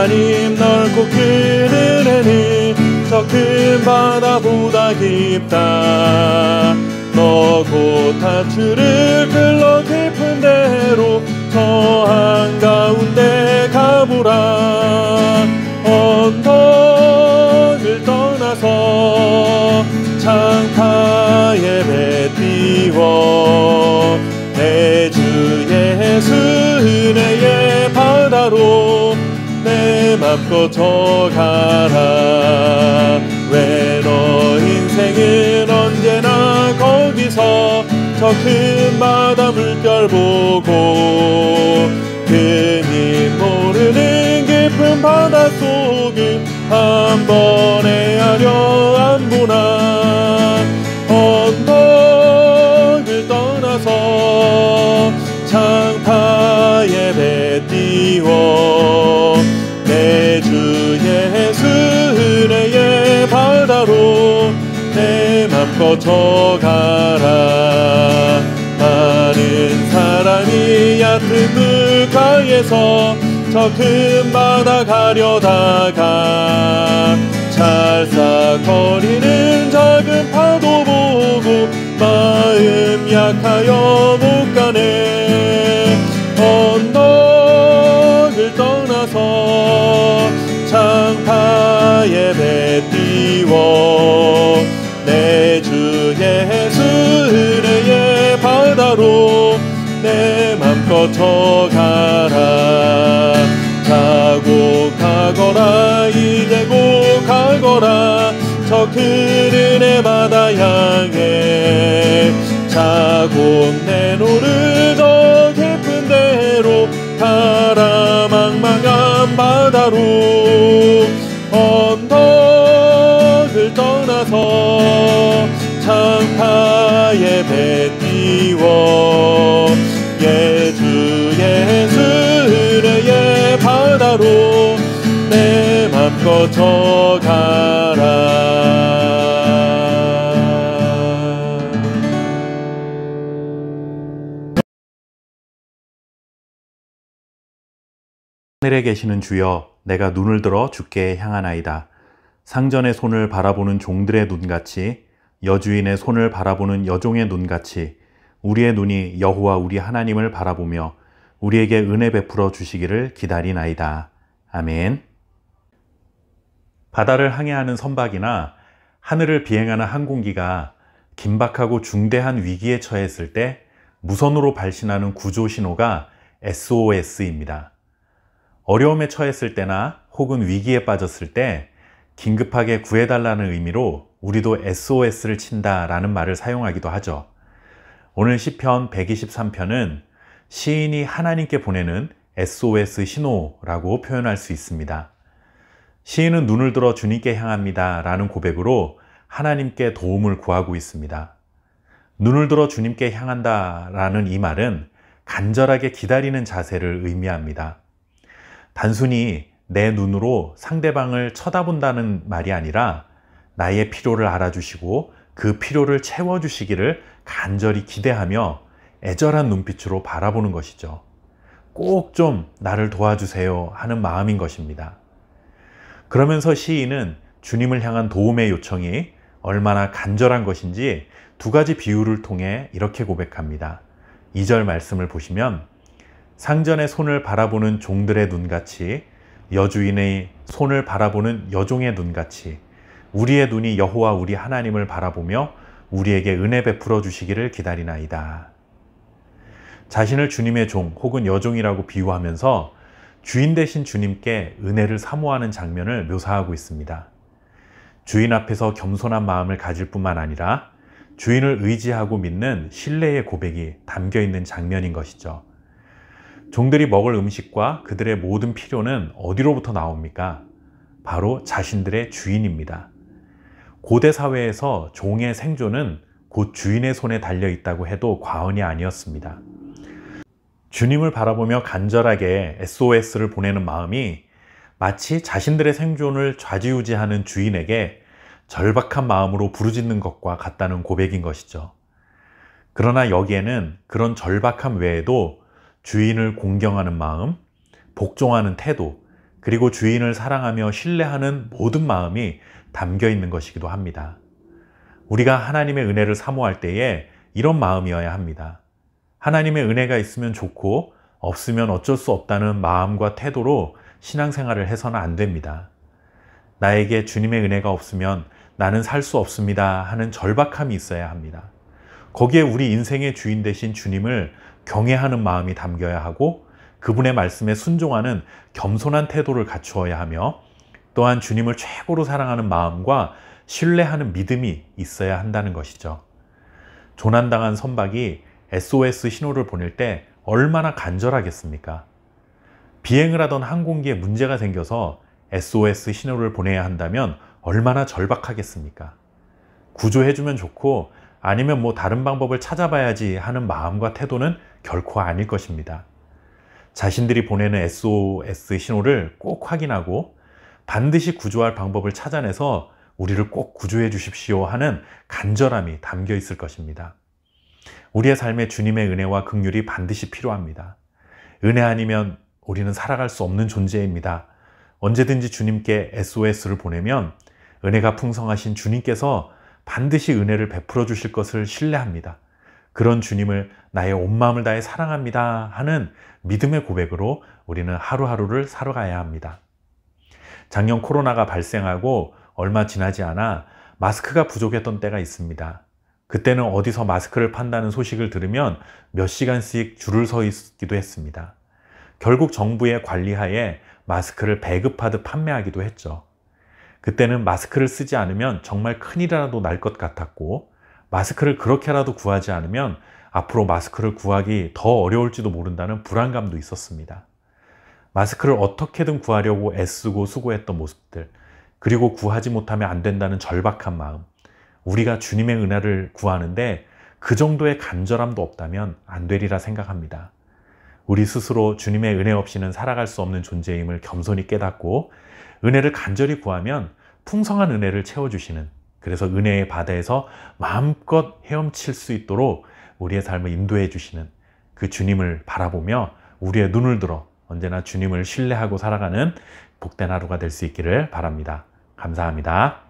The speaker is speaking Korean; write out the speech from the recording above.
하나님 넓고 큰 은혜는 저 큰 바다보다 깊다. 너 곧 다추를 흘러 깊은 데로 저 한가운데 가보라. 언덕을 떠나서 창파의 배 띄워 내 주 예수 은혜의 바다로 내 맘 꺼져가라. 왜 너 인생은 언제나 거기서 저 큰 바다 물결 보고 그니 모르는 깊은 바닷속을 한 번에 하려 안 보나. 언덕을 떠나서 창파의 배 띄워 내 주 예수 은혜의 바다로 내 맘 꺼져가라. 많은 사람이 얕은 물가에서 저 큰 바다 가려다가 찰싹거리는 작은 파도 보고 마음 약하여 못 가네. 언덕을 떠나서 창파의 배 띄워 내 주 예수 은혜의 바다로 내 맘 꺼져가라. 자곡하거라 이제 곧 가거라 저 큰 은혜 바다 향해. 자곡 내노를 저 깊은 데로 가라. 망망한 바다로 언덕을 떠나서 창파의 배 띄워 예수 예수 은혜의 바다로 내 맘 꺼져가라. 하늘에 계시는 주여, 내가 눈을 들어 주께 향하나이다. 상전의 손을 바라보는 종들의 눈같이, 여주인의 손을 바라보는 여종의 눈같이 우리의 눈이 여호와 우리 하나님을 바라보며 우리에게 은혜 베풀어 주시기를 기다리나이다. 아멘. 바다를 항해하는 선박이나 하늘을 비행하는 항공기가 긴박하고 중대한 위기에 처했을 때 무선으로 발신하는 구조 신호가 SOS입니다. 어려움에 처했을 때나 혹은 위기에 빠졌을 때 긴급하게 구해달라는 의미로 우리도 SOS를 친다라는 말을 사용하기도 하죠. 오늘 시편 123편은 시인이 하나님께 보내는 SOS 신호라고 표현할 수 있습니다. 시인은 눈을 들어 주님께 향합니다 라는 고백으로 하나님께 도움을 구하고 있습니다. 눈을 들어 주님께 향한다 라는 이 말은 간절하게 기다리는 자세를 의미합니다. 단순히 내 눈으로 상대방을 쳐다본다는 말이 아니라 나의 필요를 알아주시고 그 필요를 채워주시기를 간절히 기대하며 애절한 눈빛으로 바라보는 것이죠. 꼭 좀 나를 도와주세요 하는 마음인 것입니다. 그러면서 시인은 주님을 향한 도움의 요청이 얼마나 간절한 것인지 두 가지 비유를 통해 이렇게 고백합니다. 2절 말씀을 보시면 상전의 손을 바라보는 종들의 눈같이 여주인의 손을 바라보는 여종의 눈같이 우리의 눈이 여호와 우리 하나님을 바라보며 우리에게 은혜 베풀어 주시기를 기다리나이다. 자신을 주님의 종 혹은 여종이라고 비유하면서 주인 되신 주님께 은혜를 사모하는 장면을 묘사하고 있습니다. 주인 앞에서 겸손한 마음을 가질 뿐만 아니라 주인을 의지하고 믿는 신뢰의 고백이 담겨 있는 장면인 것이죠. 종들이 먹을 음식과 그들의 모든 필요는 어디로부터 나옵니까? 바로 자신들의 주인입니다. 고대 사회에서 종의 생존은 곧 주인의 손에 달려 있다고 해도 과언이 아니었습니다. 주님을 바라보며 간절하게 SOS를 보내는 마음이 마치 자신들의 생존을 좌지우지하는 주인에게 절박한 마음으로 부르짖는 것과 같다는 고백인 것이죠. 그러나 여기에는 그런 절박함 외에도 주인을 공경하는 마음, 복종하는 태도, 그리고 주인을 사랑하며 신뢰하는 모든 마음이 담겨 있는 것이기도 합니다. 우리가 하나님의 은혜를 사모할 때에 이런 마음이어야 합니다. 하나님의 은혜가 있으면 좋고 없으면 어쩔 수 없다는 마음과 태도로 신앙생활을 해서는 안 됩니다. 나에게 주님의 은혜가 없으면 나는 살 수 없습니다 하는 절박함이 있어야 합니다. 거기에 우리 인생의 주인 되신 주님을 경외하는 마음이 담겨야 하고 그분의 말씀에 순종하는 겸손한 태도를 갖추어야 하며 또한 주님을 최고로 사랑하는 마음과 신뢰하는 믿음이 있어야 한다는 것이죠. 조난당한 선박이 SOS 신호를 보낼 때 얼마나 간절하겠습니까? 비행을 하던 항공기에 문제가 생겨서 SOS 신호를 보내야 한다면 얼마나 절박하겠습니까? 구조해주면 좋고 아니면 다른 방법을 찾아봐야지 하는 마음과 태도는 결코 아닐 것입니다. 자신들이 보내는 SOS 신호를 꼭 확인하고 반드시 구조할 방법을 찾아내서 우리를 꼭 구조해 주십시오 하는 간절함이 담겨 있을 것입니다. 우리의 삶에 주님의 은혜와 긍휼이 반드시 필요합니다. 은혜 아니면 우리는 살아갈 수 없는 존재입니다. 언제든지 주님께 SOS를 보내면 은혜가 풍성하신 주님께서 반드시 은혜를 베풀어 주실 것을 신뢰합니다. 그런 주님을 나의 온 마음을 다해 사랑합니다 하는 믿음의 고백으로 우리는 하루하루를 살아가야 합니다. 작년 코로나가 발생하고 얼마 지나지 않아 마스크가 부족했던 때가 있습니다. 그때는 어디서 마스크를 판다는 소식을 들으면 몇 시간씩 줄을 서 있기도 했습니다. 결국 정부의 관리하에 마스크를 배급하듯 판매하기도 했죠. 그때는 마스크를 쓰지 않으면 정말 큰일이라도 날 것 같았고 마스크를 그렇게라도 구하지 않으면 앞으로 마스크를 구하기 더 어려울지도 모른다는 불안감도 있었습니다. 마스크를 어떻게든 구하려고 애쓰고 수고했던 모습들, 그리고 구하지 못하면 안 된다는 절박한 마음, 우리가 주님의 은혜를 구하는데 그 정도의 간절함도 없다면 안 되리라 생각합니다. 우리 스스로 주님의 은혜 없이는 살아갈 수 없는 존재임을 겸손히 깨닫고 은혜를 간절히 구하면 풍성한 은혜를 채워주시는, 그래서 은혜의 바다에서 마음껏 헤엄칠 수 있도록 우리의 삶을 인도해 주시는 그 주님을 바라보며 우리의 눈을 들어 언제나 주님을 신뢰하고 살아가는 복된 하루가 될 수 있기를 바랍니다. 감사합니다.